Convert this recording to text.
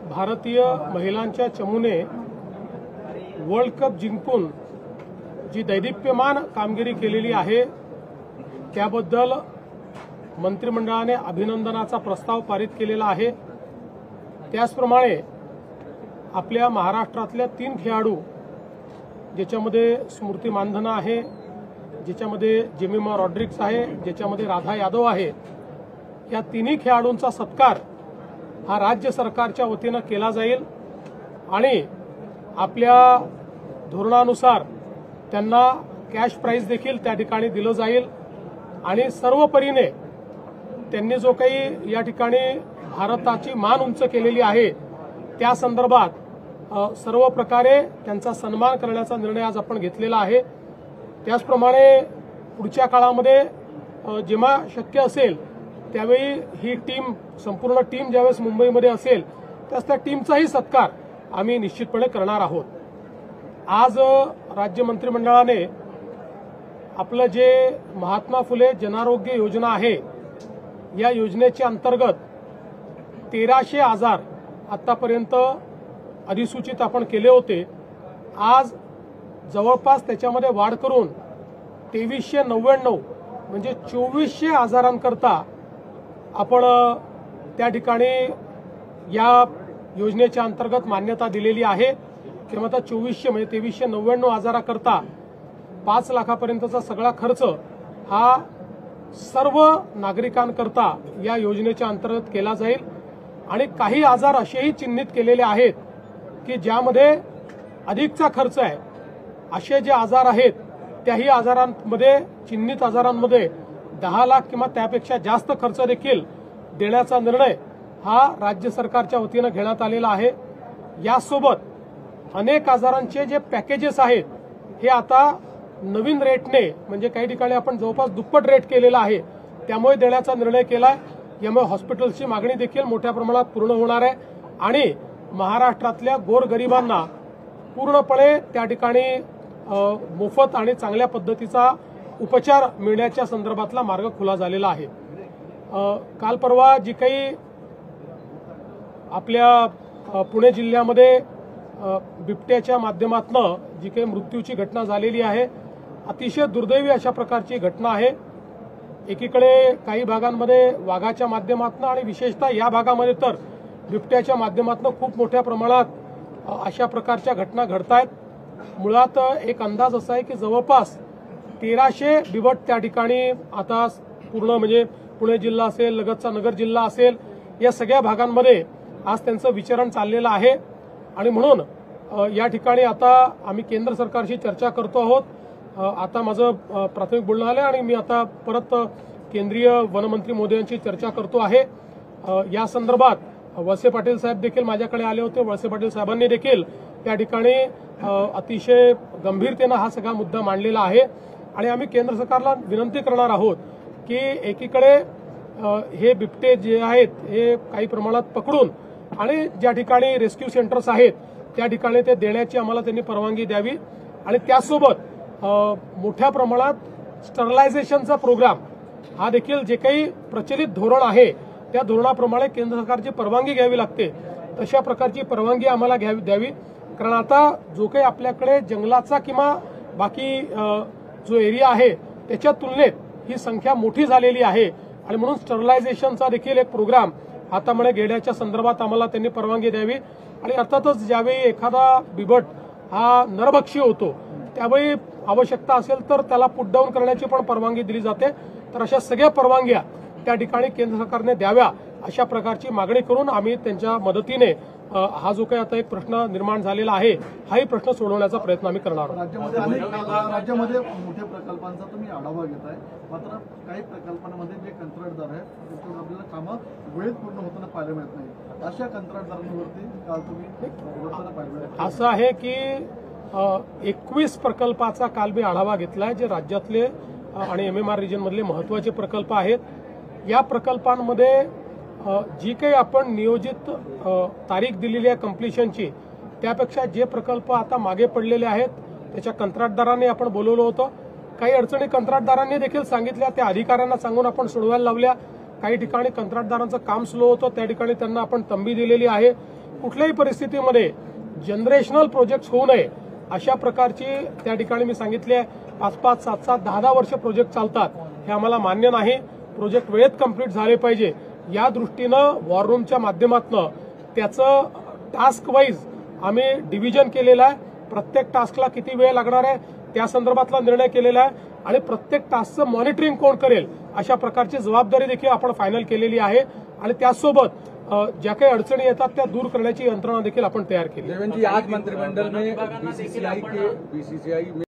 भारतीय महिलांच्या चमूने वर्ल्ड कप जिंकून जी दैदिप्यमान कामगिरी केलेली आहे त्याबद्दल मंत्रिमंडळाने अभिनंदनाचा प्रस्ताव पारित केलेला आहे। त्याचप्रमाणे आपल्या महाराष्ट्रातल्या 3 खेळाडू ज्याच्यामध्ये स्मृती मानधना आहे, ज्याच्यामध्ये जेमिमा रॉड्रिक्स आहे, ज्याच्यामध्ये राधा यादव आहे, या तिन्ही खेळाडूंचा सत्कार हा राज्य सरकारच्या वतीनं केला जाईल आणि आपल्या धोरणानुसार त्यांना कॅश प्राइज देखील त्या ठिकाणी दिलं जाईल आणि सर्व परीने त्यांनी जो काही या ठिकाणी भारताची मान उंच केलेली आहे त्या संदर्भात सर्व प्रकारे त्यांचा सन्मान करण्याचा निर्णय आज आपण घेतलेला आहे। त्याचप्रमाणे पुढच्या काळामध्ये जेव्हा शक्य असेल त्यावेळी ही टीम संपूर्ण टीम ज्यावेळेस मुंबईमध्ये असेल त्यास त्या टीमचाही सत्कार आम्ही निश्चितपणे करणार आहोत। आज राज्य मंत्रिमंडळाने आपलं जे महात्मा फुले जनआरोग्य योजना आहे या योजनेच्या अंतर्गत 1300 आजार आतापर्यंत अधिसूचित आपण केले होते। आज जवळपास त्याच्यामध्ये वाढ करून 2399 म्हणजे 2400 आजारांकरता आपण त्या ठिकाणी या योजनेच्या अंतर्गत मान्यता दिलेली आहे। किंवा आता 2400 म्हणजे 2399 आजाराकरता 5 लाखापर्यंतचा सगळा खर्च हा सर्व नागरिकांकरता या योजनेच्या अंतर्गत केला जाईल आणि काही आजार असेही चिन्हित केलेले आहेत की ज्यामध्ये अधिकचा खर्च आहे। असे जे आजार आहेत त्याही आजारांमध्ये चिन्हित आजारांमध्ये 10 लाख किंवा त्यापेक्षा जास्त खर्च देखील देण्याचा निर्णय हा राज्य सरकारच्या वतीनं घेण्यात आलेला आहे। यासोबत अनेक आजारांचे जे पॅकेजेस आहेत हे आता नवीन रेटने म्हणजे काही ठिकाणी आपण जवळपास दुप्पट रेट केलेला आहे त्यामुळे देण्याचा निर्णय केलाय। यामुळे हॉस्पिटल्सची मागणी देखील मोठ्या प्रमाणात पूर्ण होणार आहे आणि महाराष्ट्रातल्या गोरगरिबांना पूर्णपणे त्या ठिकाणी मोफत आणि चांगल्या पद्धतीचा उपचार मिळण्याच्या संदर्भातला मार्ग खुला झालेला आहे। काल परवा जी काही आपल्या पुणे जिल्ह्यामध्ये बिबट्याच्या माध्यमातून जी काही मृत्यूची घटना झालेली आहे अतिशय दुर्दैवी अशा प्रकारची घटना आहे। एकीकडे काही भागांमध्ये वाघाच्या माध्यमातून आणि विशेषतः या भागामध्ये तर बिबट्याच्या माध्यमातून खूप मोठ्या प्रमाणात अशा प्रकारच्या घटना घडतायत। मुळात एक अंदाज असा आहे की जवळपास 1300 बिबट त्या ठिकाणी आता पूर्ण म्हणजे पुणे जिल्हा असेल, लगतचा नगर जिल्हा असेल, या सगळ्या भागांमध्ये आज त्यांचं विचरण चाललेलं आहे आणि म्हणून या ठिकाणी आता आम्ही केंद्र सरकारशी चर्चा करतो आहोत। आता माझं प्राथमिक बोलणं आलं आणि मी आता परत केंद्रीय वनमंत्री मोदयांची चर्चा करतो आहे। या संदर्भात वळसे पाटील साहेब देखील माझ्याकडे आले होते। वळसे पाटील साहेबांनी देखील त्या ठिकाणी अतिशय गंभीरतेने हा सगळा मुद्दा मांडलेला आहे आणि आम्ही केंद्र सरकारला विनंती करणार आहोत की एकीकडे हे बिबटे जे आहेत हे काही प्रमाणात पकडून आणि ज्या ठिकाणी रेस्क्यू सेंटर्स आहेत त्या ठिकाणी ते देण्याची आम्हाला त्यांनी परवानगी द्यावी आणि त्यासोबत मोठ्या प्रमाणात स्टरलायझेशनचा प्रोग्राम हा देखील जे काही प्रचलित धोरण आहे त्या धोरणाप्रमाणे केंद्र सरकारची परवानगी घ्यावी लागते तशा प्रकारची परवानगी आम्हाला द्यावी। कारण आता जो काही आपल्याकडे जंगलाचा किंवा बाकी जो एरिया आहे त्याच्या तुलनेत ही संख्या मोठी झालेली आहे आणि म्हणून स्टरलायझेशनचा देखील एक प्रोग्राम हातामध्ये घेण्याच्या संदर्भात आम्हाला त्यांनी परवानगी द्यावी आणि अर्थातच ज्यावेळी एखादा बिबट हा नरभक्षी होतो त्यावेळी आवश्यकता असेल तर त्याला पुट डाऊन करण्याची पण परवानगी दिली जाते। तर अशा सगळ्या परवानग्या त्या ठिकाणी केंद्र सरकारने द्याव्या अशा प्रकारची मागणी करून आम्ही त्यांच्या मदतीने हा जो काही आता एक प्रश्न निर्माण झालेला आहे हाही प्रश्न सोडवण्याचा प्रयत्न आम्ही करणार आहोत। राज्यामध्ये मोठ्या प्रकल्पांचा तुम्ही आढावा घेताय, मात्र काही प्रकल्पांमध्ये जे कंत्राटदार आहेत आपल्याला कामं वेळेत पूर्ण होताना पाहायला मिळत नाही। अशा कंत्राटदारांवरती काल तुम्ही असं आहे की 21 प्रकल्पाचा काल मी आढावा घेतलाय जे राज्यातले आणि MMR रिजन मधले महत्त्वाचे प्रकल्प आहेत। या प्रकल्पांमध्ये जी काही आपण नियोजित तारीख दिलेली आहे कंप्लीशनची त्यापेक्षा जे प्रकल्प आता मागे पडलेले आहेत त्याच्या कंत्राटदारांनी आपण बोलवलं होतं। काही अडचणी कंत्राटदारांनी देखील सांगितल्या त्या अधिकाऱ्यांना सांगून आपण सोडवायला लावल्या। काही ठिकाणी कंत्राटदारांचं काम स्लो होतं त्या ठिकाणी त्यांना आपण तंबी दिलेली आहे। कुठल्याही परिस्थितीमध्ये जनरेशनल प्रोजेक्ट होऊ नये अशा प्रकारची त्या ठिकाणी मी सांगितले 5-5, 7-7, 10-10 वर्ष प्रोजेक्ट चालतात, हे आम्हाला मान्य नाही. प्रोजेक्ट वेळेत कंप्लीट झाले पाहिजे या दृष्टीनं वॉर रूमच्या माध्यमातून त्याचं टास्क वाईज आम्ही डिव्हिजन केलेलं आहे. प्रत्येक टास्कला किती वेळ लागणार आहे त्या संदर्भातला निर्णय केलेला आहे आणि प्रत्येक टास्कचं मॉनिटरिंग कोण करेल अशा प्रकारची जबाबदारी देखील आपण फायनल केलेली आहे आणि त्यासोबत ज्या काही अडचणी येतात त्या दूर करण्याची यंत्रणा देखील आपण तयार केली. आज मंत्रिमंडल में बीसीसीआई